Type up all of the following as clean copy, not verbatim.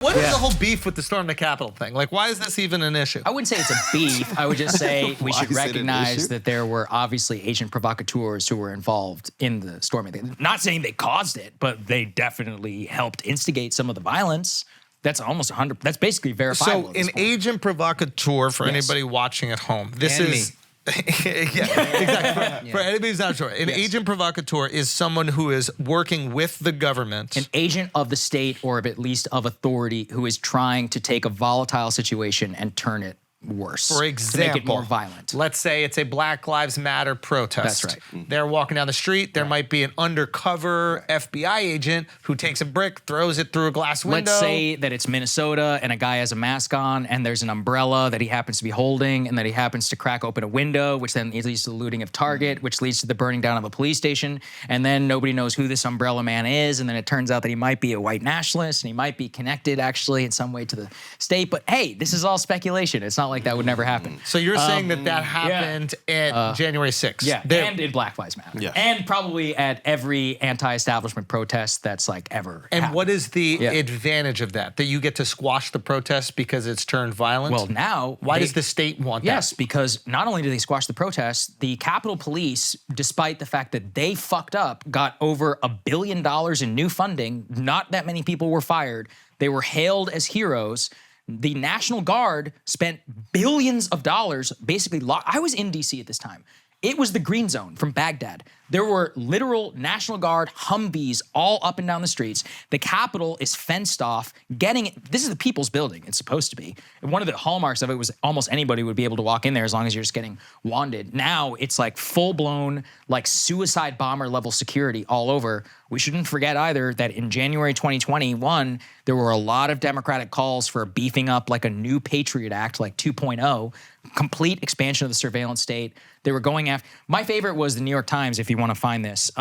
What is the whole beef with the storm the Capitol thing? Like, why is this even an issue? I wouldn't say it's a beef. I would just say we should recognize that there were obviously Agent Provocateurs who were involved in the storming. Not saying they caused it, but they definitely helped instigate some of the violence. That's almost 100. That's basically verifiable. So, an Agent Provocateur, for anybody watching at home, this is. Exactly. For anybody who's not sure, an agent provocateur is someone who is working with the government. An agent of the state or at least of authority who is trying to take a volatile situation and turn it worse. For example, to make it more violent. Let's say it's a Black Lives Matter protest. That's right. They're walking down the street. There might be an undercover FBI agent who takes a brick, throws it through a glass window. Let's say that it's Minnesota and a guy has a mask on and there's an umbrella that he happens to be holding and that he happens to crack open a window, which then leads to the looting of Target, which leads to the burning down of a police station. And then nobody knows who this umbrella man is. And then it turns out that he might be a white nationalist and he might be connected actually in some way to the state. But hey, this is all speculation. It's not like that would never happen. So you're saying that happened at January 6th? Yeah, and in Black Lives Matter. Yeah. And probably at every anti-establishment protest that's like ever happened. What is the advantage of that? That you get to squash the protest because it's turned violent? Well, now... Why does the state want that? Yes, because not only do they squash the protests, the Capitol Police, despite the fact that they fucked up, got over $1 billion in new funding. Not that many people were fired. They were hailed as heroes. The National Guard spent billions of dollars basically. I was in D.C. at this time. It was the green zone from Baghdad. There were literal National Guard Humvees all up and down the streets. The Capitol is fenced off. This is the people's building. It's supposed to be. And one of the hallmarks of it was almost anybody would be able to walk in there as long as you're just getting wanded. Now it's like full-blown, like suicide bomber level security all over. We shouldn't forget either that in January 2021, there were a lot of Democratic calls for beefing up like a new Patriot Act, like 2.0, complete expansion of the surveillance state. They were going after. My favorite was the New York Times, if you want to find this,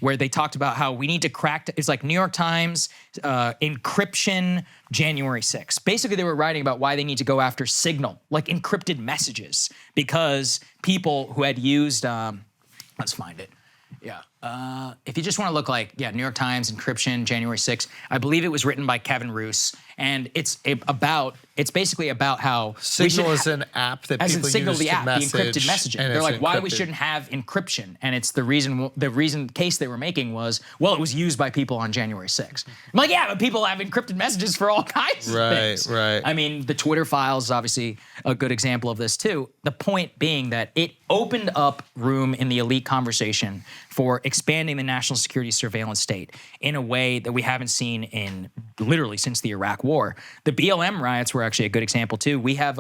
where they talked about how we need to crack. It's like New York Times encryption January 6th. Basically, they were writing about why they need to go after Signal, like encrypted messages, because people who had used. Let's find it. Yeah. If you just want to look like, New York Times encryption January 6th, I believe it was written by Kevin Roose, and it's basically about how Signal is an app that people Signal, use the to app, message, the encrypted messaging. They're like, why we shouldn't have encryption, and it's the reason case they were making was, well, it was used by people on January 6th. I'm like, yeah, but people have encrypted messages for all kinds of things. Right. I mean, the Twitter files is obviously a good example of this too. The point being that it opened up room in the elite conversation for expanding the national security surveillance state in a way that we haven't seen in literally since the Iraq War. The BLM riots were actually a good example too. We had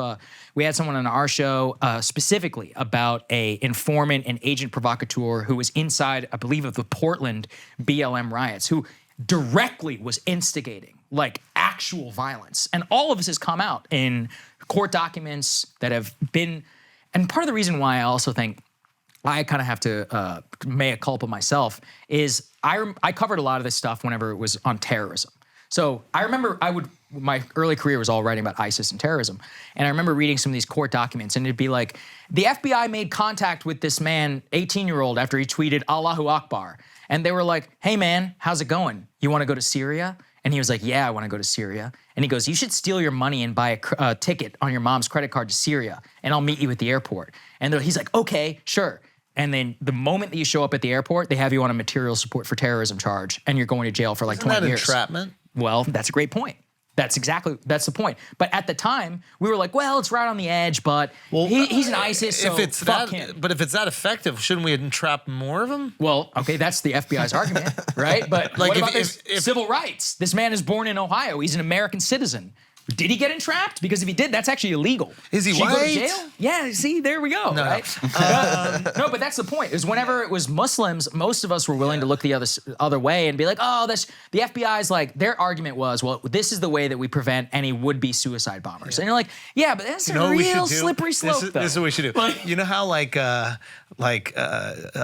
someone on our show specifically about a informant and agent provocateur who was inside, I believe, of the Portland BLM riots, who directly was instigating like actual violence. And all of this has come out in court documents that have been, and part of the reason why I also think I kind of have to mea culpa myself is I covered a lot of this stuff whenever it was on terrorism. So I remember my early career was all writing about ISIS and terrorism. And I remember reading some of these court documents and it'd be like, the FBI made contact with this man, 18-year-old, after he tweeted Allahu Akbar. And they were like, hey man, how's it going? You want to go to Syria? And he was like, yeah, I want to go to Syria. And he goes, you should steal your money and buy a ticket on your mom's credit card to Syria and I'll meet you at the airport. And he's like, okay, sure. And then the moment that you show up at the airport, they have you on a material support for terrorism charge and you're going to jail for like 20 years. Isn't that entrapment? Well, that's a great point. That's the point. But at the time, we were like, well, it's right on the edge, but he's an ISIS, so fuck him. But if it's that effective, shouldn't we entrap more of them? Well, okay, that's the FBI's argument, right? But like, what about this civil rights? This man is born in Ohio. He's an American citizen. Did he get entrapped? Because if he did, that's actually illegal. Is he white? Go to jail? Yeah, see, there we go. No, right? No, but that's the point. Is whenever it was Muslims, most of us were willing to look the other way and be like, oh, the FBI's like, their argument was, well, this is the way that we prevent any would-be suicide bombers. And you're like, yeah, but that's a real slippery slope, though. This is what we should do. You know how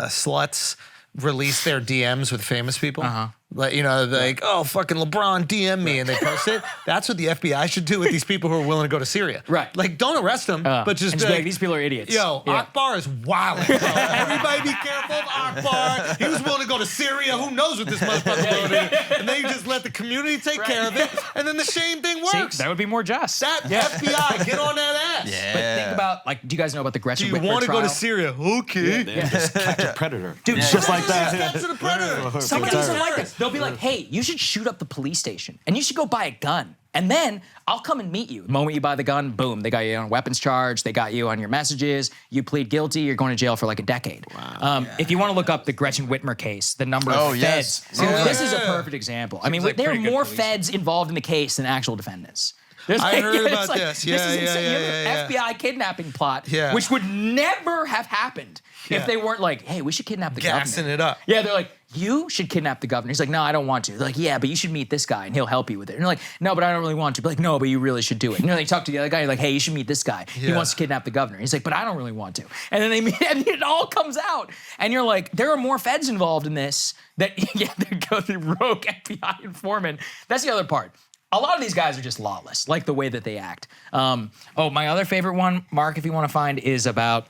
sluts release their DMs with famous people? Like, oh, fucking LeBron DM me, and they post it. That's what the FBI should do with these people who are willing to go to Syria. Right. Like, don't arrest them, but just be like, these people are idiots. Yo, Akbar is wilding. Everybody be careful of Akbar. He was willing to go to Syria. Who knows what this motherfucker doing? And then you just let the community take care of it, and then the shame thing works. See, that would be more just. That FBI, get on that ass. Yeah. But think about, like, do you guys know about the Gretchen Whitmer trial? You want to go to Syria? Okay. Just catch a predator. Dude, just like that. Capture the predator. Somebody doesn't like this. They'll be like, hey, you should shoot up the police station and you should go buy a gun. And then I'll come and meet you. The moment you buy the gun, boom, they got you on a weapons charge. They got you on your messages. You plead guilty, you're going to jail for like a decade. Wow. If you want to look up the Gretchen Whitmer case, the number of feds. Yes. This is a perfect example. I mean, there are more feds involved in the case than actual defendants. I heard about this. This is insane. You have an FBI kidnapping plot, which would never have happened if they weren't like, hey, we should kidnap the governor. Gassing it up. Yeah, they're like, you should kidnap the governor. He's like, no, I don't want to. They're like, yeah, but you should meet this guy and he'll help you with it. And you're like, no, but I don't really want to. But like, no, but you really should do it. And they talk to the other guy, you're like, hey, you should meet this guy. He wants to kidnap the governor. He's like, but I don't really want to. And then they meet, and it all comes out. And you're like, there are more feds involved in this that, they go the rogue FBI informant. That's the other part. A lot of these guys are just lawless, like the way that they act. My other favorite one, Mark, if you want to find, is about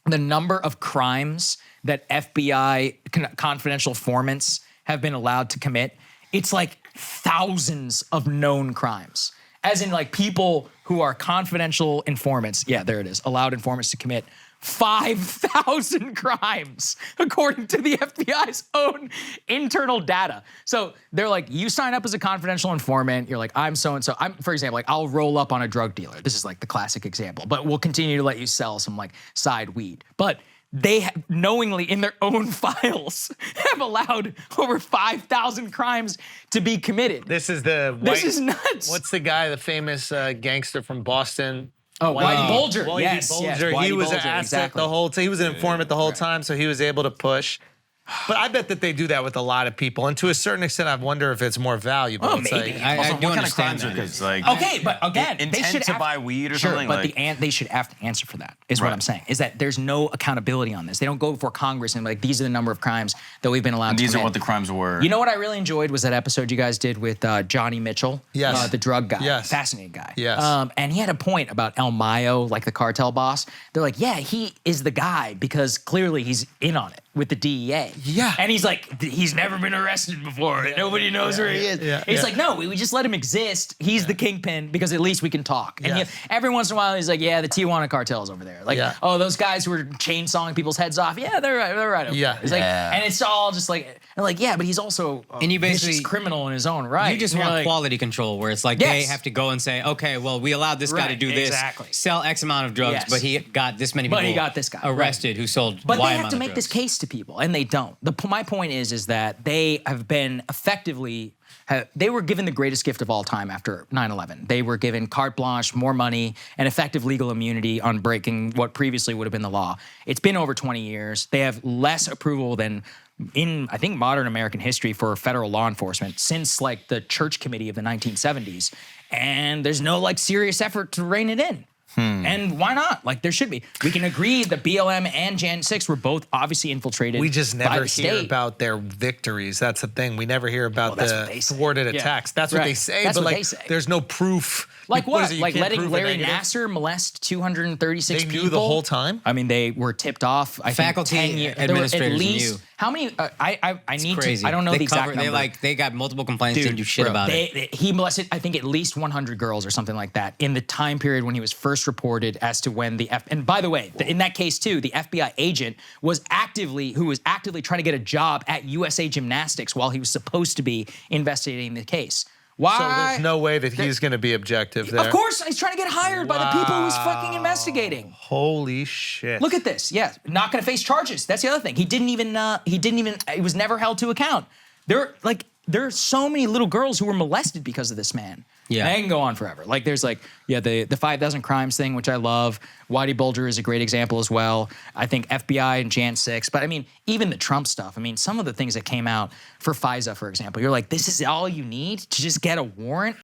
the number of crimes that FBI confidential informants have been allowed to commit. It's like thousands of known crimes. As in like people who are confidential informants. Yeah, there it is. Allowed informants to commit 5,000 crimes, according to the FBI's own internal data. So they're like, you sign up as a confidential informant. You're like, I'm so-and-so. For example, like I'll roll up on a drug dealer. This is like the classic example, but we'll continue to let you sell some like side weed. But they knowingly in their own files have allowed over 5,000 crimes to be committed. This is nuts. What's the guy, the famous gangster from Boston? Oh, Whitey Bulger. Yes. Whitey He was Bulger, an asset exactly. the whole time. He was an informant the whole time, so he was able to push. But I bet that they do that with a lot of people, and to a certain extent, I wonder if it's more valuable. Oh, It's maybe. like, I do what kind of understand crimes are that. these? It's like Okay, but again, they intent should to have, buy weed or sure, something. But like, they should have to answer for that. Is what Right. I'm saying. Is that there's no accountability on this. They don't go before Congress and like these are the number of crimes that we've been allowed to these are commit. what the crimes were. You know what I really enjoyed was that episode you guys did with Johnny Mitchell, Yes. the drug guy, Yes. fascinating guy. Yes. And he had a point about El Mayo, like the cartel boss. They're like, yeah, he is the guy because clearly he's in on it with the DEA. Yeah. And he's like, he's never been arrested before. And nobody knows where he is. Yeah. He's like, no, we just let him exist. He's the kingpin because at least we can talk. And Yeah. every once in a while, he's like, yeah, the Tijuana cartel's over there. Like, Yeah. oh, those guys who were chainsawing people's heads off. Yeah, they're right over Yeah. there. It's like, and it's all just like, and like, yeah, but he's also And you a vicious basically- criminal in his own right. You just And you're want like, quality control where it's like they Yes. have to go and say, okay, well, we allowed this guy to Right, do this, exactly. sell X amount of drugs, Yes. but he got this many But people he got this guy, arrested who sold But Y they have amount to of make this drugs. case to people, and they don't. My point is that they have been effectively, they were given the greatest gift of all time after 9/11. They were given carte blanche, more money, and effective legal immunity on breaking what previously would have been the law. It's been over 20 years. They have less approval than in, I think, modern American history for federal law enforcement since like the Church Committee of the 1970s. And there's no like serious effort to rein it in. And why not? Like there should be. We can agree that BLM and Jan 6 were both obviously infiltrated. we just by never the hear state. about their victories. That's the thing. We never hear about that's what the they say. thwarted Yeah. attacks. That's what Right. they say, That's but what like they say. there's no proof. Like is what? it, you Like can't letting prove a Larry negative? Nasser molest 236 They people? knew the whole time? I mean, they were tipped off. I Faculty, think 10 years. There were at administrators least knew. how many? I need Crazy. to. I don't know they the exact number. They got multiple complaints, didn't do shit about it. He molested, I think, at least 100 girls or something like that in the time period when he was first reported as to when the and by the way, in that case too, the FBI agent was actively trying to get a job at USA Gymnastics while he was supposed to be investigating the case. Why? So there's no way that he's going to be objective there. Of course, he's trying to get hired by the people he was fucking investigating. Holy shit. Look at this. Yeah, not going to face charges. That's the other thing. He was never held to account. There are so many little girls who were molested because of this man. Yeah. I can go on forever. Like there's like, the 5,000 crimes thing, which I love. Whitey Bulger is a great example as well. I think FBI and Jan 6. But I mean, even the Trump stuff. I mean, some of the things that came out for FISA, for example, you're like, this is all you need to just get a warrant?